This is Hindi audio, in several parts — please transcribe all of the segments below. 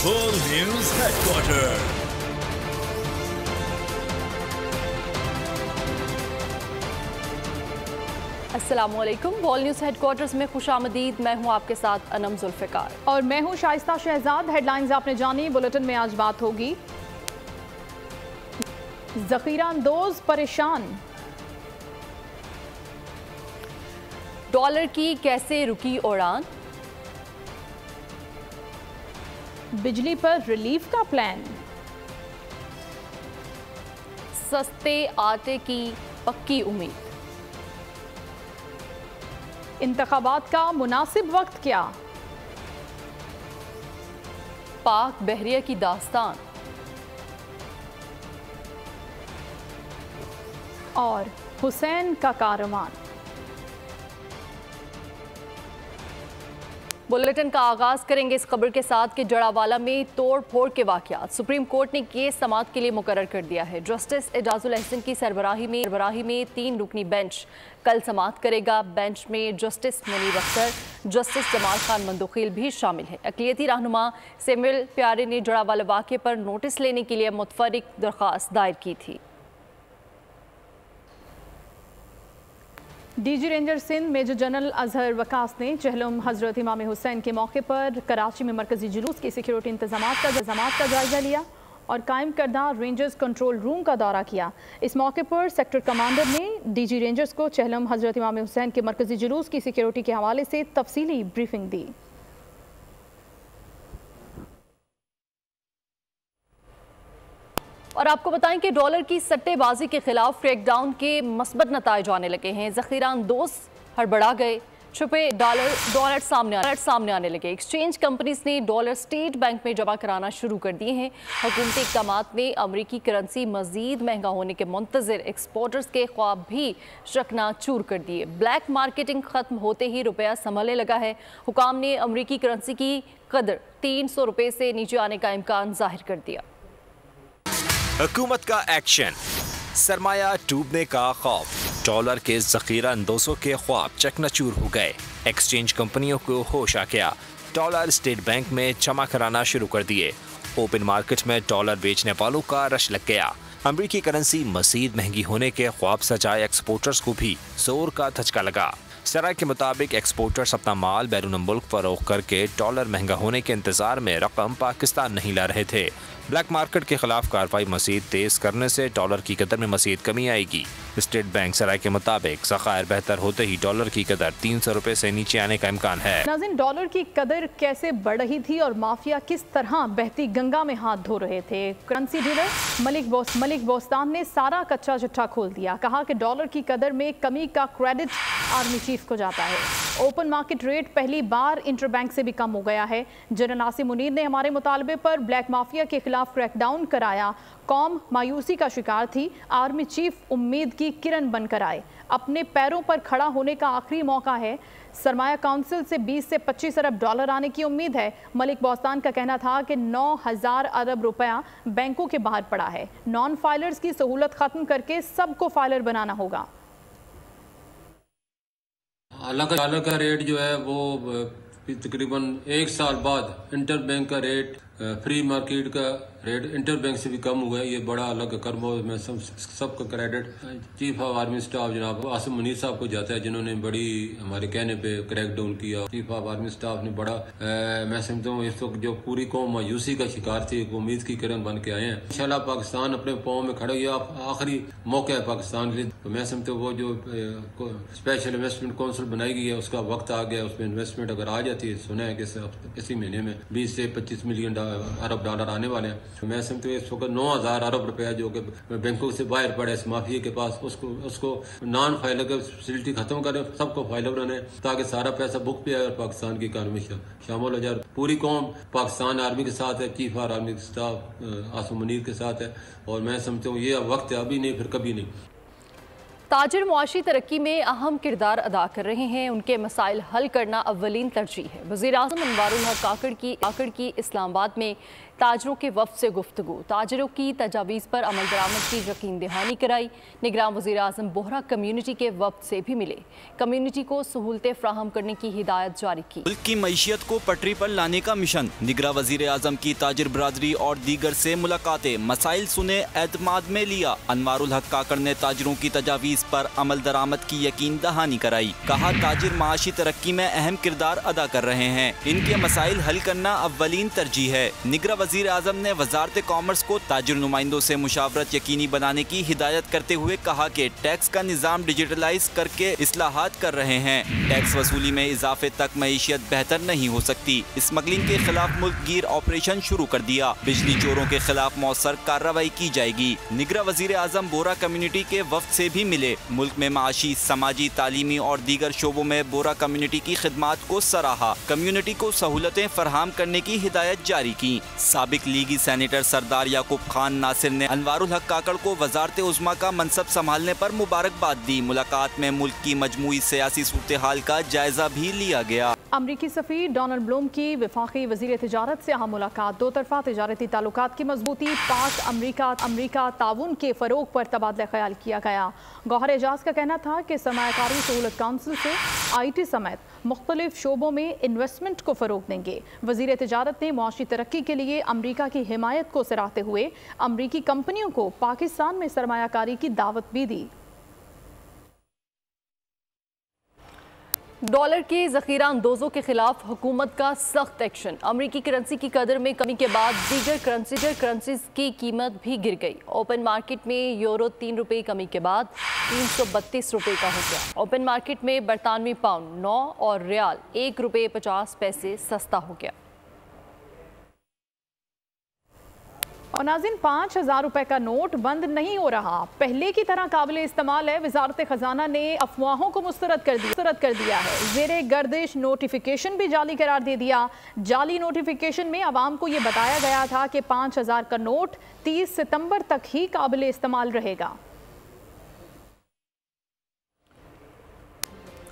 World News Headquarters। अस्सलामुअलैकुम। वर्ल्ड न्यूज़ हेडक्वार्टर्स में खुशामदीद। मैं हूं आपके साथ अनम जुल्फ़िकार और मैं हूं शाइस्ता शहजाद। हेडलाइंस आपने जानी। बुलेटिन में आज बात होगी ज़ख़ीरा अंदोज़ परेशान, डॉलर की कैसे रुकी उड़ान, बिजली पर रिलीफ का प्लान, सस्ते आटे की पक्की उम्मीद, इंतखाबात का मुनासिब वक्त क्या, पाक बहरिया की दास्तान और हुसैन का कारवान। बुलेटिन का आगाज करेंगे इस खबर के साथ कि जड़ावाला में तोड़ फोड़ के वाकयात। सुप्रीम कोर्ट ने केस समाअत के लिए मुकर्रर कर दिया है। जस्टिस एजाजुल अहसन की सरबराही में 3 रुकनी बेंच कल समाअत करेगा। बेंच में जस्टिस मुनीर अख्तर, जस्टिस जमाल खान मंदोखिल भी शामिल है। अक़लियती रहनुमा सेमुअल प्यारे ने जड़ावाला वाक़े पर नोटिस लेने के लिए मुतफरिक दरख्वास्त दायर की थी। DG ranger Sindh major general Azhar Waqas ने चहलम हजरत इमाम हुसैन के मौके पर कराची में मरकजी जुलूस की सिक्योरिटी इंतजामात का जायजा लिया और कायम करदा रेंजर्स कंट्रोल रूम का दौरा किया। इस मौके पर सेक्टर कमांडर ने डीजी रेंजर्स को चहलम हजरत इमाम हुसैन के मरकजी जुलूस की सिक्योरिटी के हवाले से तफसीली ब्रीफिंग दी। और आपको बताएं कि डॉलर की सट्टेबाजी के खिलाफ क्रैकडाउन के मस्बत नताइज आने लगे हैं। ज़ख़ीरा अंदोज़ हड़बड़ा गए, छुपे डॉलर सामने आने लगे। एक्सचेंज कंपनीज ने डॉलर स्टेट बैंक में जमा कराना शुरू कर दिए हैं। हुकूमती इक़दामात ने अमरीकी करेंसी मज़ीद महंगा होने के मुंतज़िर एक्सपोर्टर्स के ख्वाब भी चकनाचूर कर दिए। ब्लैक मार्केटिंग ख़त्म होते ही रुपया संभलने लगा है। हुकाम ने अमरीकी करेंसी की कदर 300 रुपये से नीचे आने का इम्कान जाहिर कर दिया। हुकूमत का एक्शन, सरमाया डूबने का खौफ, डॉलर के ज़ख़ीरा अंदोज़ों के ख्वाब चकनाचूर हो गए। एक्सचेंज कंपनियों को होश आ गया, डॉलर स्टेट बैंक में जमा कराना शुरू कर दिए। ओपन मार्केट में डॉलर बेचने वालों का रश लग गया। अमरीकी करेंसी मज़ीद महंगी होने के ख्वाब सजाए एक्सपोर्टर्स को भी जोर का धचका लगा। सराय के मुताबिक एक्सपोर्टर्स अपना माल बैरून मुल्क फरोख्त करके डॉलर महंगा होने के इंतजार में रकम पाकिस्तान नहीं ला रहे थे। ब्लैक मार्केट के खिलाफ कार्रवाई मजीद तेज करने से डॉलर की कदर में मजीद कमी आएगी। स्टेट बैंक सराय के मुताबिक ज़खायर बेहतर होते ही डॉलर की कदर 300 रुपये से नीचे आने का इम्कान है। नाज़रीन, डॉलर की कदर कैसे बढ़ रही थी और माफिया किस तरह बहती गंगा में हाथ धो रहे थे। करेंसी डीलर मलिक बोस्तान ने सारा कच्चा चिट्ठा खोल दिया। कहा कि डॉलर की कदर में कमी का क्रेडिट आर्मी चीफ को जाता है। ओपन मार्केट रेट पहली बार इंटरबैंक से भी कम हो गया है। जनरल नासिर मुनीर ने हमारे मुतालबे पर ब्लैक माफिया के खिलाफ क्रैकडाउन कराया। कौम मायूसी का शिकार थी। आर्मी चीफ उम्मीद की किरण बनकर आए। अपने पैरों पर खड़ा होने का आखिरी मौका है। सरमाया काउंसिल से 20 से 25 अरब डॉलर आने की उम्मीद है। मलिक बोस्तान का कहना था कि 9,000 अरब रुपया बैंकों के बाहर पड़ा है। नॉन फाइलर्स की सहूलत खत्म करके सबको फाइलर बनाना होगा। डॉलर का रेट जो है वो तकरीबन 1 साल बाद इंटर बैंक का रेट फ्री मार्केट का रेट इंटर बैंक से भी कम हुआ है। ये बड़ा अलग कर्म में सबका credit chief of army staff जनाब आसिम मुनीर साहब को जाता है, जिन्होंने बड़ी हमारे कहने पे क्रैक डाउन किया। चीफ ऑफ आर्मी स्टाफ ने बड़ा मैं समझता हूँ इस वक्त जो पूरी कौम मायूसी का शिकार थी, एक उम्मीद की किरण बन के आए हैं। इंशाल्लाह पाकिस्तान अपने पाँव में खड़ा हुआ। आखिरी मौका है पाकिस्तान के लिए। तो मैं समझता हूँ वो जो स्पेशल इन्वेस्टमेंट काउंसिल बनाई गई है उसका वक्त आ गया। उसमें इन्वेस्टमेंट अगर आ जाती है, सुना है कि इसी महीने में 20 से 25 मिलियन अरब डॉलर आने वाले हैं। तो मैं समझता हूँ इस वक्त 9,000 अरब रुपया जो कि बैंकों से बाहर पड़े इस माफिया के पास, उसको नॉन फाइलर फैसिलिटी खत्म करें, सबको फाइलर बनाए ताकि सारा पैसा बुक पे आए और पाकिस्तान की इकानमी शामिल हो जाए। पूरी कौम पाकिस्तान आर्मी के साथ है, chief of army staff Asim Munir के साथ है। और मैं समझता हूँ ये वक्त है, अभी नहीं फिर कभी नहीं। ताजिर मुआशी तरक्की में अहम किरदार अदा कर रहे हैं। उनके मसाइल हल करना अव्वलीन तरजीह है। वज़ीर आज़म अनवारुल हक काकड़ की इस्लामाबाद में ताजरों के वफ्द से गुफ्तगू, ताजरों की तजावीज़ पर अमल दरामद की यकीन दहानी कराई। निगरान वज़ीर आज़म बोहरा कम्यूनिटी के वफ्द से भी मिले, कम्यूनिटी को सहूलतें फ्राहम करने की हिदायत जारी की। मुल्क की मईशियत को पटरी पर लाने का मिशन, निगरान वज़ीर आज़म की ताजिर बरादरी और दीगर से मुलाकातें, मसाइल सुने, एतमाद में लिया। अनवारुल हक काकड़ ने ताजिरों की तजावीज़ पर अमल दरामद की यकीन दहानी कराई। कहा ताजिर माशी तरक्की में अहम किरदार अदा कर रहे हैं, इनके मसाइल हल करना अव्वलीन तरजीह है। निगरान वज़ीर आज़म ने वज़ारत कॉमर्स को ताजिर नुमाइंदों से मुशावरत यकीनी बनाने की हिदायत करते हुए कहा कि टैक्स का निज़ाम डिजिटलाइज करके इस्लाहात कर रहे हैं। टैक्स वसूली में इजाफे तक मईशियत बेहतर नहीं हो सकती। स्मगलिंग के खिलाफ मुल्क गिर ऑपरेशन शुरू कर दिया। बिजली चोरों के खिलाफ मौसर कार्रवाई की जाएगी। निगरान वज़ीर आज़म बोरा कम्युनिटी के वफ्द से भी मिले। मुल्क में माशी, समाजी, तालीमी और दीगर शोबों में बोरा कम्युनिटी की खिदमात को सराहा। कम्युनिटी को सहूलतें फराहम करने की हिदायत जारी की। साबिक लीगी सेनेटर सरदार याकूब खान नासिर ने अनवारुल हक काकड़ को वज़ारत उज़्मा का मनसब संभालने पर मुबारकबाद दी। मुलाकात में मुल्क की मजमूई सियासी सूरत हाल का जायजा भी लिया गया। अमरीकी सफ़ीर डोनाल्ड ब्लूम की वफाकी वज़ीर तिजारत से अहम मुलाकात, दो तरफ़ा तिजारती ताल्लुकात की मजबूती, पाक अमरीका ताउन के फ़रोग पर तबादला ख्याल किया गया। गौहर एजाज का कहना था कि सरमायाकारी सहूलत काउंसिल से IT समेत मुख्तलिफ शोबों में इन्वेस्टमेंट को फ़रोग देंगे। वज़ीर तिजारत ने मुआशी तरक्की के लिए अमरीका की हिमायत को सराहते हुए अमरीकी कंपनियों को पाकिस्तान में सरमायाकारी की दावत भी दी। डॉलर के ज़ख़ीरा अंदोज़ों के खिलाफ हुकूमत का सख्त एक्शन। अमरीकी करेंसी की कदर में कमी के बाद दीगर करेंसीज की कीमत भी गिर गई। ओपन मार्केट में यूरो 3 रुपये कमी के बाद 332 रुपये का हो गया। ओपन मार्केट में बरतानवी पाउंड 9 और रियाल 1 रुपये 50 पैसे सस्ता हो गया। और नाज़रीन, 5,000 रुपए का नोट बंद नहीं हो रहा, पहले की तरह काबिल इस्तेमाल है। वजारत खजाना ने अफवाहों को मुस्तरद कर दिया है। ज़ेरे गर्दिश नोटिफिकेशन भी जाली करार दे दिया। जाली नोटिफिकेशन में आवाम को ये बताया गया था कि 5,000 का नोट 30 सितंबर तक ही काबिल इस्तेमाल रहेगा।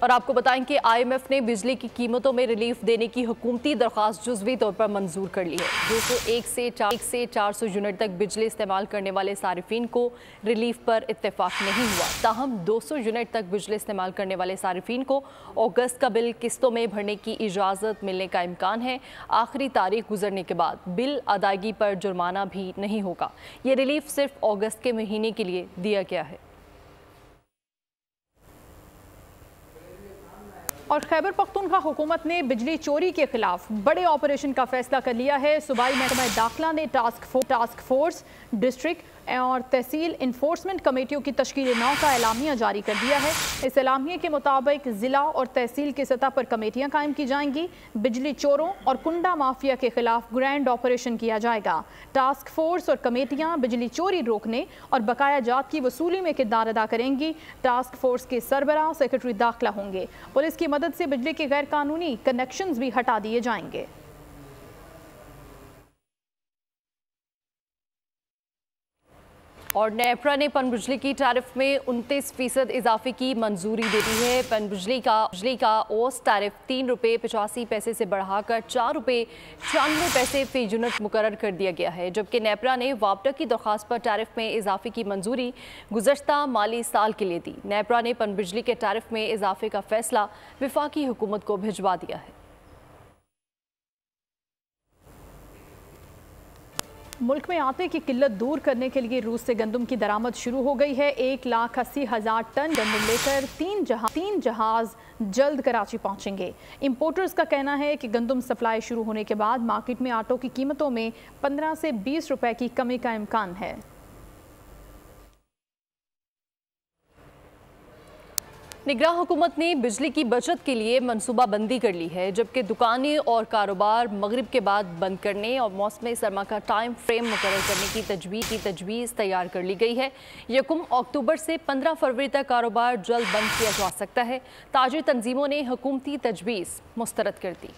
और आपको बताएं कि IMF ने बिजली की कीमतों में रिलीफ देने की हुकूमती दरख्वास्त जुज़वी तौर पर मंजूर कर ली है। 201 से 400 यूनिट तक बिजली इस्तेमाल करने वाले सारिफिन को रिलीफ पर इत्तेफाक नहीं हुआ। ताहम 200 यूनिट तक बिजली इस्तेमाल करने वाले सारिफिन को अगस्त का बिल किस्तों में भरने की इजाज़त मिलने का इम्कान है। आखिरी तारीख गुजरने के बाद बिल अदायगी पर जुर्माना भी नहीं होगा। ये रिलीफ सिर्फ अगस्त के महीने के लिए दिया गया है। और खैबर पख्तूनख्वा हुकूमत ने बिजली चोरी के खिलाफ बड़े ऑपरेशन का फैसला कर लिया है। सूबाई महकमा दाखिला ने टास्क फोर्स, डिस्ट्रिक्ट और तहसील इन्फोर्समेंट कमेटियों की तश्कील 9 का एलामिया जारी कर दिया है। इस एलामिया के मुताबिक ज़िला और तहसील की सतह पर कमेटियां कायम की जाएंगी। बिजली चोरों और कुंडा माफिया के खिलाफ ग्रैंड ऑपरेशन किया जाएगा। टास्क फोर्स और कमेटियां बिजली चोरी रोकने और बकाया जात की वसूली में किरदार अदा करेंगी। टास्क फोर्स के सरबराह सेक्रेटरी दाखिला होंगे। पुलिस की मदद से बिजली के गैर कानूनी कनेक्शंस भी हटा दिए जाएंगे। और नेपरा ने पनबिजली की टैरिफ में 29% इजाफे की मंजूरी दे दी है। पनबिजली का ओस टैरिफ 3 रुपये 85 पैसे से बढ़ाकर 4 रुपये 96 पैसे फी यूनिट मुकर्रर कर दिया गया है। जबकि नेपरा ने वापडा की दरख्वास्त पर टैरिफ में इजाफे की मंजूरी गुज़श्ता माली साल के लिए दी। नेपरा ने पनबिजली के टैरिफ में इजाफे का फैसला वफाकी हुकूमत को भिजवा दिया है। मुल्क में आटे की किल्लत दूर करने के लिए रूस से गंदम की दरामद शुरू हो गई है। 1,80,000 टन गंदम लेकर तीन जहाज जल्द कराची पहुंचेंगे। इंपोर्टर्स का कहना है कि गंदम सप्लाई शुरू होने के बाद मार्केट में आटों की कीमतों में 15 से 20 रुपए की कमी का इम्कान है। निगरान हुकूमत ने बिजली की बचत के लिए मनसूबाबंदी कर ली है, जबकि दुकानें और कारोबार मगरिब के बाद बंद करने और मौसम सरमा का टाइम फ्रेम मुकर्रर करने की तजवीज़ तैयार कर ली गई है। 1 अक्टूबर से 15 फरवरी तक कारोबार जल्द बंद किया जा सकता है। ताजिर तंजीमों ने हुकूमती तजवीज़ मुस्तरद कर दी।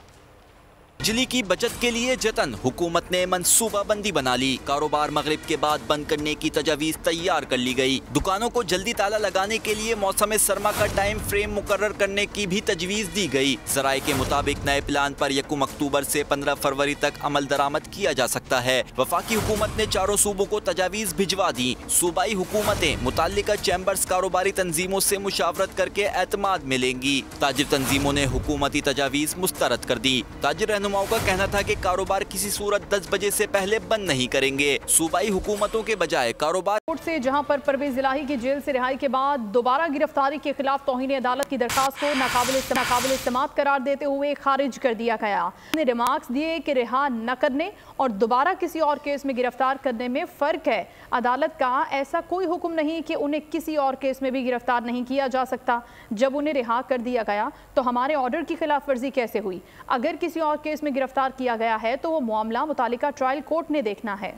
बिजली की बचत के लिए जतन, हुकूमत ने मंसूबाबंदी बना ली। कारोबार मगरिब के बाद बंद करने की तजावीज़ तैयार कर ली गई। दुकानों को जल्दी ताला लगाने के लिए मौसम सरमा का टाइम फ्रेम मुकर्रर करने की भी तजवीज़ दी गई। ज़राए के मुताबिक नए प्लान पर 1 अक्टूबर से 15 फरवरी तक अमल दरामद किया जा सकता है। वफाकी हुकूमत ने चारों सूबों को तजावीज़ भिजवा दी। सूबाई हुकूमतें मुताल्लिका चैम्बर्स कारोबारी तंजीमों से मुशावरत करके एतमाद में लेंगी। ताजिर तंजीमों ने हुकूमती तजावीज़ मुस्तरद कर दी। ताजिर रहनुमाओं का कहना था कि कारोबार किसी सूरत 10 बजे से पहले बंद नहीं करेंगे। सूबाई हुकूमतों के बजाय कारोबार से जहां पर परवेज इलाही की जेल से रिहाई के बाद दोबारा गिरफ्तारी के खिलाफ तौहीन अदालत की दरखास्त को नाकाबिल इस्तेमाल करार देते हुए खारिज कर दिया गया। ने रिमार्क्स दिए कि रिहा न करने और दोबारा किसी और केस में गिरफ्तार करने में फ़र्क है। अदालत का ऐसा कोई हुक्म नहीं कि उन्हें किसी और केस में भी गिरफ्तार नहीं किया जा सकता। जब उन्हें रिहा कर दिया गया तो हमारे ऑर्डर की खिलाफ वर्जी कैसे हुई? अगर किसी और केस में गिरफ्तार किया गया है तो वो मामला मुतालिका ट्रायल कोर्ट ने देखना है।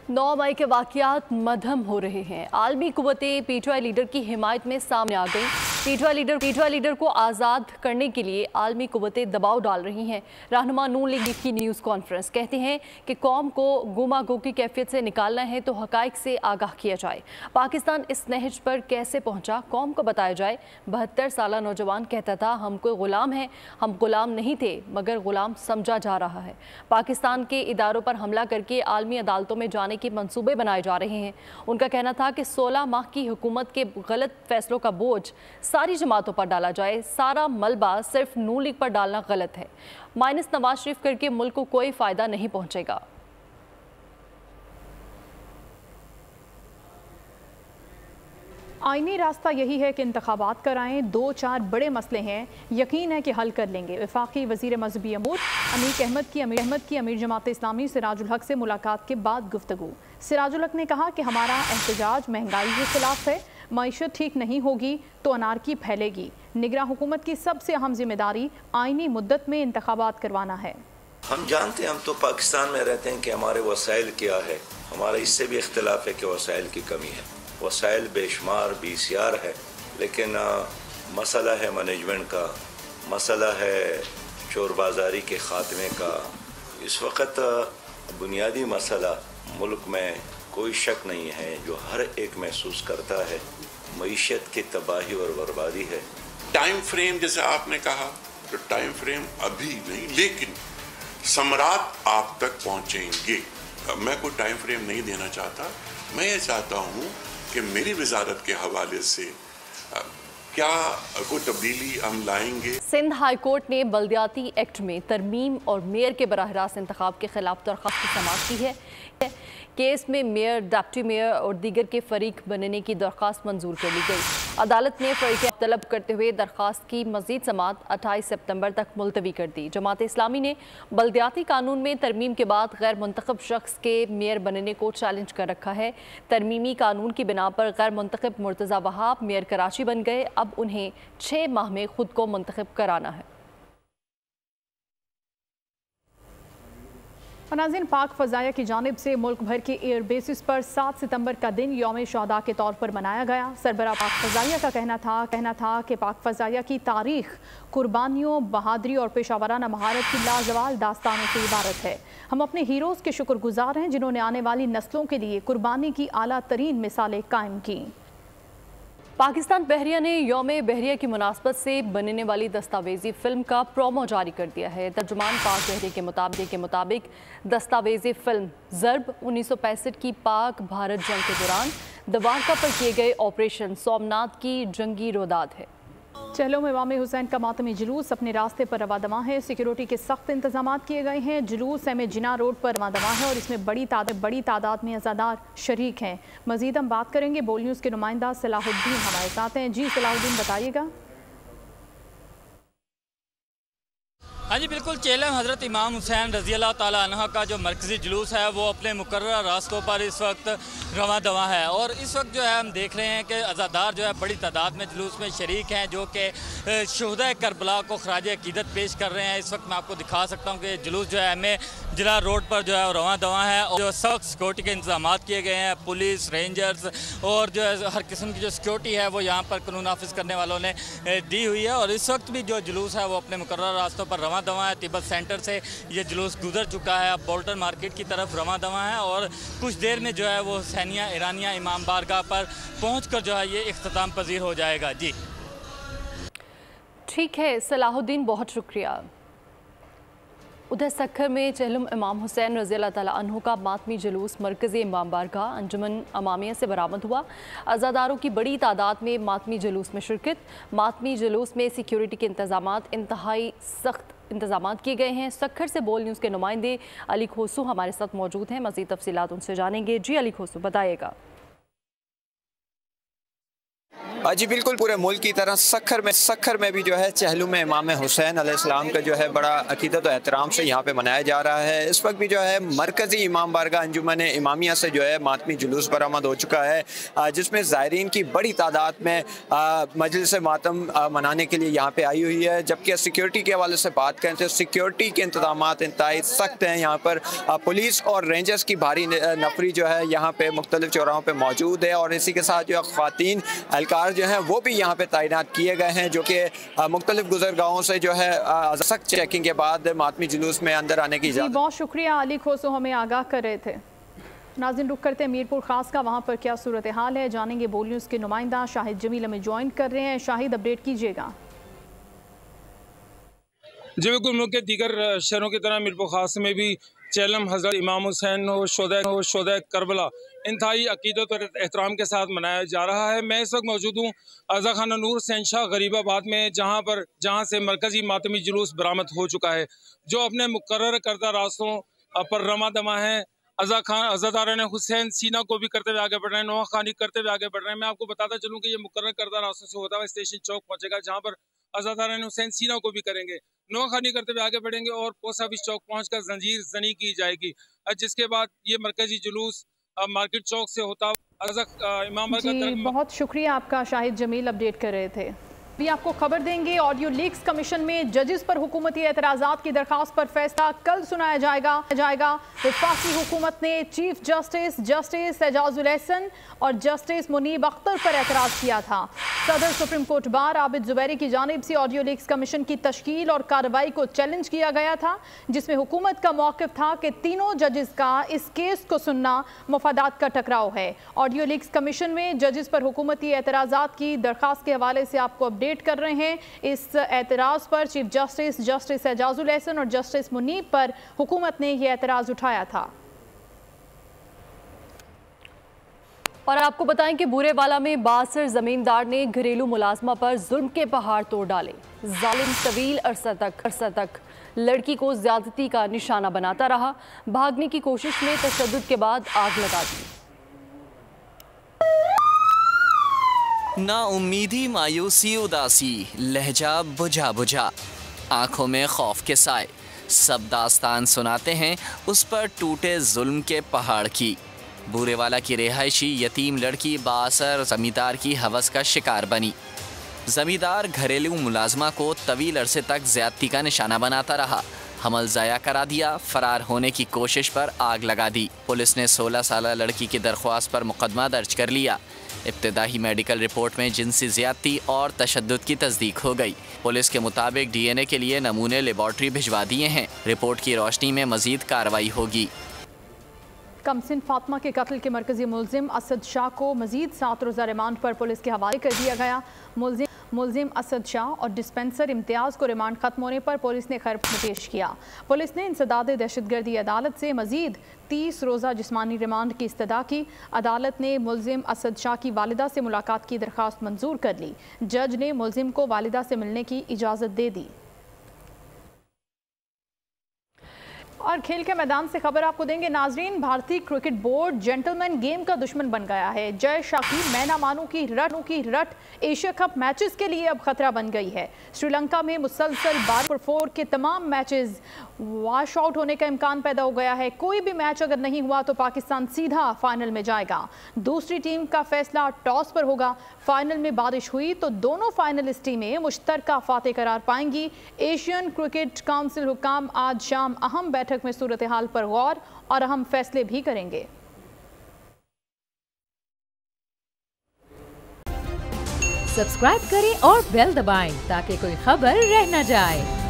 9 मई के वाक़यात मध्यम हो रहे हैं। आलमी कुव्वतें पीटीआई लीडर की हिमायत में सामने आ गईं। पीटीआई लीडर को आज़ाद करने के लिए आलमी कुव्वतें दबाव डाल रही हैं। रहनुमा नून लीग की न्यूज़ कॉन्फ्रेंस कहते हैं कि कौम को गुमागो की कैफियत से निकालना है तो हक़ाइक़ से आगाह किया जाए। पाकिस्तान इस नहज पर कैसे पहुंचा, कौम को बताया जाए। 72 साला नौजवान कहता था हम कोई ग़ुलाम हैं, हम ग़ुलाम नहीं थे मगर ग़ुलाम समझा जा रहा है। पाकिस्तान के इदारों पर हमला करके आलमी अदालतों में जाने के मंसूबे बनाए जा रहे हैं। उनका कहना था कि 16 माह की हुकूमत के गलत फैसलों का बोझ सारी जमातों पर डाला जाए। सारा मलबा सिर्फ नून लीग पर डालना गलत है। माइनस नवाज शरीफ करके मुल्क को कोई फायदा नहीं पहुंचेगा। आईनी रास्ता यही है कि इंतखाबात कराएं। 2-4 बड़े मसले हैं, यकीन है कि हल कर लेंगे। वफाकी वज़ीर मज़हबी अमूर अमीर अहमद की अमीर जमात इस्लामी सिराजुल हक से मुलाकात के बाद गुफ्तगू। सिराजुल हक ने कहा कि हमारा एहतजाज महंगाई के खिलाफ है। मईशत ठीक नहीं होगी तो अनारकी फैलेगी। निगरां हुकूमत की सबसे अहम जिम्मेदारी आईनी मुद्दत में इंतखाबात करवाना है। हम जानते हैं, हम तो पाकिस्तान में रहते हैं कि हमारे वसाइल क्या है। हमारा इससे भी इख्तिलाफ है कि वसाइल की कमी है। वसाइल बेशुमार बीसीआर है, लेकिन मसला है मैनेजमेंट का, मसला है चोरबाजारी के ख़ात्मे का। इस वक्त बुनियादी मसला मुल्क में कोई शक नहीं है जो हर एक महसूस करता है, मईशत की तबाही और बर्बादी है। टाइम फ्रेम जैसे आपने कहा, तो टाइम फ्रेम अभी नहीं, लेकिन समरात आप तक पहुंचेंगे। मैं कोई टाइम फ्रेम नहीं देना चाहता। मैं ये चाहता हूँ कि मेरी वजारत के हवाले से क्या कोई तब्दीली हम लाएंगे। सिंध हाई कोर्ट ने बल्दियाती एक्ट में तरमीम और मेयर के बराह रास्त इंतखाब के खिलाफ दरख्वास्त समाअत की है। केस में मेयर, डिप्टी मेयर और दीगर के फरीक बनने की दरख्वास्त मंजूर कर ली गई। अदालत ने फरीक तलब करते हुए दरख्वास्त की मजीद समाअत 28 सितंबर तक मुलतवी कर दी। जमात इस्लामी ने बल्दियाती कानून में तरमीम के बाद गैर मुंतखब शख्स के मेयर बनने को चैलेंज कर रखा है। तरमीमी कानून की बिना पर गैर मुंतखब मुर्तज़ा वहाब मेयर कराची बन गए। अब उन्हें 6 माह में खुद को मुंतखब कराना है। नाज़रीन, पाक फ़ज़ाइया की जानिब से मुल्क भर के एयर बेसिस पर 7 सितंबर का दिन यौम शहादा के तौर पर मनाया गया। सरबराह पाक फ़ज़ाइया का कहना था कि पाक फ़ज़ाइया की तारीख़ कुर्बानियों, बहादरी और पेशावराना महारत की लाजवाल दास्तानों से इबारत है। हम अपने हीरोज़ के शुक्रगुजार हैं जिन्होंने आने वाली नस्लों के लिए कुर्बानी की आला तरीन मिसालें कायम की। पाकिस्तान बहरिया ने यौम बहरिया की मुनासबत से बनने वाली दस्तावेजी फिल्म का प्रोमो जारी कर दिया है। तर्जुमान पाक बहरिया के मुताबिक दस्तावेजी फिल्म ज़र्ब 1965 की पाक भारत जंग के दौरान दवारका पर किए गए ऑपरेशन सोमनाथ की जंगी रोदाद है। चहलों में इमाम हुसैन का मातमी जुलूस अपने रास्ते पर रवा दवा है। सिक्योरिटी के सख्त इंतजाम किए गए हैं। जुलूस एम जिना रोड पर रवा दवा है और इसमें बड़ी तादाद में अज़ादार शरीक हैं। मजीद हम बात करेंगे। बोल न्यूज़ के नुमाइंदा सलाहुद्दीन हमारे साथ हैं। जी सलाहुद्दीन, बताइएगा। हाँ जी बिल्कुल, चेलम हज़रत इमाम हुसैन रज़ी अल्लाह ताला अन्हा का जो मरकज़ी जुलूस है वो अपने मुकर्रर रास्तों पर इस वक्त रवा दवा है। और इस वक्त जो है हम देख रहे हैं कि अज़ादार जो है बड़ी तादाद में जुलूस में शरीक हैं, जो कि शुहदा करबला को खराज अकीदत पेश कर रहे हैं। इस वक्त मैं आपको दिखा सकता हूँ कि जुलूस जो है हमें जिला रोड पर जो है रवां दवा है और जो सख्त सिक्योरिटी के इंतजाम किए गए हैं। पुलिस, रेंजर्स और जो है हर किस्म की जो सिक्योरिटी है वो यहाँ पर कानून नाफिज करने वालों ने दी हुई है। और इस वक्त भी जो जुलूस है वो अपने मुकर्रर रास्तों पर रवां दवा है। तिब्बत सेंटर से ये जुलूस गुजर चुका है, अब बोल्टन मार्केट की तरफ रवां दवा है और कुछ देर में जो है वो हुसैनिया ईरानिया इमाम बारगाह पर पहुँच कर जो है ये इख्तिताम पजीर हो जाएगा। जी ठीक है सलाहुद्दीन, बहुत शुक्रिया। उधर सक्खर में चहलुम इमाम हुसैन रज़ी अल्लाह तआला अन्हु का मातमी जुलूस मरकज़ी इमाम बारगाह अंजुमन अमामिया से बरामद हुआ। अज़ादारों की बड़ी तादाद में मातमी जुलूस में शिरकत। मातमी जुलूस में सिक्योरिटी के इंतजामात इंतहाई सख्त इंतजामात किए गए हैं। सक्खर से बोल न्यूज़ के नुमाइंदे अली खोसू हमारे साथ मौजूद हैं, मज़ीद तफसीलात उनसे जानेंगे। जी अली खोसू, बताइएगा। जी बिल्कुल, पूरे मुल्क की तरह सक्खर में भी जो है चहलुम इमाम हुसैन अलैहिस्सलाम का जो है बड़ा अकीदत और एहतराम से यहाँ पे मनाया जा रहा है। इस वक्त भी जो है मरकज़ी इमाम बारगाह अंजुमन इमामिया से जो है मातमी जुलूस बरामद हो चुका है, जिसमें ज़ायरीन की बड़ी तादाद में मजलिस मातम मनाने के लिए यहाँ पे आई हुई है। जबकि सिक्योरिटी के हवाले से बात करें तो सिक्योरिटी के इंतजाम इंतहाई सख्त हैं। यहाँ पर पुलिस और रेंजर्स की भारी नफरी जो है यहाँ पे मुख्तलिफ चौराहों पर मौजूद है और इसी के साथ जो है ख़वातीन एहलकार जो है वो भी यहाँ पे तैनात किए गए हैं, जो कि मुख्तलिफ गुजरगाहों से जो है सख्त चेकिंग के बाद मातमी जुलूस में अंदर आने की इजाज़त। बहुत शुक्रिया अली खोसू, हमें आगाह कर रहे थे। नाज़रीन, रुक करते हैं मीरपुर खास का, वहाँ पर क्या सूरत हाल है जानेंगे। बोल न्यूज़ के नुमाइंदा शाहिद जमील हमें ज्वाइन कर रहे हैं। शाहिद, अपडेट कीजिएगा। जी बिल्कुल, मुल्क के दीगर शहरों की तरह मीरपुर खास में भी चहलम हज़रत इमाम हुसैन और शोदा करबला इंतहाई अकीदत और एहतराम के साथ मनाया जा रहा है। मैं इस वक्त मौजूद हूँ आज़ा खाना नूर शहनशाह गरीबाबाद में, जहाँ से मरकज़ी मातमी जुलूस बरामद हो चुका है, जो अपने मुकर्रर करदा रास्तों पर रमा दमा है। अज़ादारान हुसैन सीना को भी करते हुए आगे बढ़ रहे हैं, नोखानी करते हुए आगे बढ़ रहे हैं। मैं आपको बताता चलूँ कि ये मुकर्रर करदा रास्तों से होता हुआ स्टेशन चौक पहुँचेगा, जहाँ पर अज़ादारान हुसैन सीना को भी करेंगे, नोखानी करते हुए आगे बढ़ेंगे और पोस्ट ऑफिस चौक पहुँचकर जंजीर जनी की जाएगी, जिसके बाद ये मरकज़ी जुलूस मार्केट चौक से होता इमाम जी, बहुत शुक्रिया आपका शाहिद जमील, अपडेट कर रहे थे। भी आपको खबर देंगे, ऑडियो लीक्स कमीशन में जजेस पर हुकूमती एतराज़ात की दरखास्त पर फैसला कल सुनाया जाएगा। वफाकी हुकूमत ने चीफ जस्टिस एजाजुल एहसन और जस्टिस मुनीब अख्तर पर एतराज़ किया था। सदर supreme court bar Abid Zubairi की जानिब से ऑडियो लीक्स कमीशन की तश्कील और कार्रवाई को चैलेंज किया गया था, जिसमें हुकूमत का मौक़िफ़ था कि तीनों जजेस का इस केस को सुनना मफादात का टकराव है। ऑडियो लीक्स कमीशन में जजेस पर हुकूमती एतराज़ात की दरखास्त के हवाले से आपको अपडेट कर रहे हैं। इस एतराज़ पर चीफ जस्टिस एजाजुल एहसन और जस्टिस मुनीब पर हुकूमत ने यह एतराज़ उठाया था। और आपको बताएं कि बूरेवाला में बासर जमींदार ने घरेलू मुलाजमा पर जुल्म के पहाड़ तोड़ डाले। जालिम तवील अरसा तक लड़की को ज्यादती का निशाना बनाता रहा। भागने की कोशिश में तशद्दुद के बाद आग लगा दी। ना उम्मीदी, मायूसी, उदासी, लहजा बुझा बुझा, आंखों में खौफ के साए, सब दास्तान सुनाते हैं उस पर टूटे जुल्म के पहाड़ की। बूरेवाला की रिहायशी यतीम लड़की बासर जमींदार की हवस का शिकार बनी। जमींदार घरेलू मुलाजमा को तवील अरसे तक ज्यादती का निशाना बनाता रहा। हमल ज़ाया करा दिया, फरार होने की कोशिश पर आग लगा दी। पुलिस ने 16 साला लड़की की दरख्वास्त पर मुकदमा दर्ज कर लिया। इब्तिदाई मेडिकल रिपोर्ट में जिनसी ज़्यादती और तशद्दुद की तस्दीक हो गई। पुलिस के मुताबिक DNA के लिए नमूने लेबॉर्ट्री भिजवा दिए हैं। रिपोर्ट की रोशनी में मजीद कार्रवाई होगी। कमसिन फातिमा के कत्ल के मरकजी मुलजिम असद शाह को मजीद 7 रोज़ा रिमांड पर पुलिस के हवाले कर दिया गया। मुलजिम असद शाह और डिस्पेंसर इम्तियाज़ को रिमांड खत्म होने पर पुलिस ने खैर पेश किया। पुलिस ने इंसदाद दहशतगर्दी अदालत से मजीद 30 रोज़ा जिस्मानी रिमांड की इस्तदा की। अदालत ने मुलजिम असद शाह की वालिदा से मुलाकात की दरख्वास्त मंजूर कर ली। जज ने मुलजिम को वालिदा से मिलने की इजाज़त दे दी। और खेल के मैदान से खबर आपको देंगे नाजरीन। भारतीय क्रिकेट बोर्ड जेंटलमैन गेम का दुश्मन बन गया है। जय शाकिर मैना मानू की रट एशिया कप मैचेस के लिए अब खतरा बन गई है। श्रीलंका में मुसलसल 4 के तमाम मैचेस वॉश आउट होने का इम्कान पैदा हो गया है। कोई भी मैच अगर नहीं हुआ तो पाकिस्तान सीधा फाइनल में जाएगा। दूसरी टीम का फैसला टॉस पर होगा। फाइनल में बारिश हुई तो दोनों फाइनलिस्ट टीमें मुश्तरका फातेह करार पाएंगी। एशियन क्रिकेट काउंसिल हुकाम आज शाम अहम बैठक बैठक में सूरत हाल पर गौर और अहम फैसले भी करेंगे। सब्सक्राइब करें और बेल दबाएं ताकि कोई खबर रह न जाए।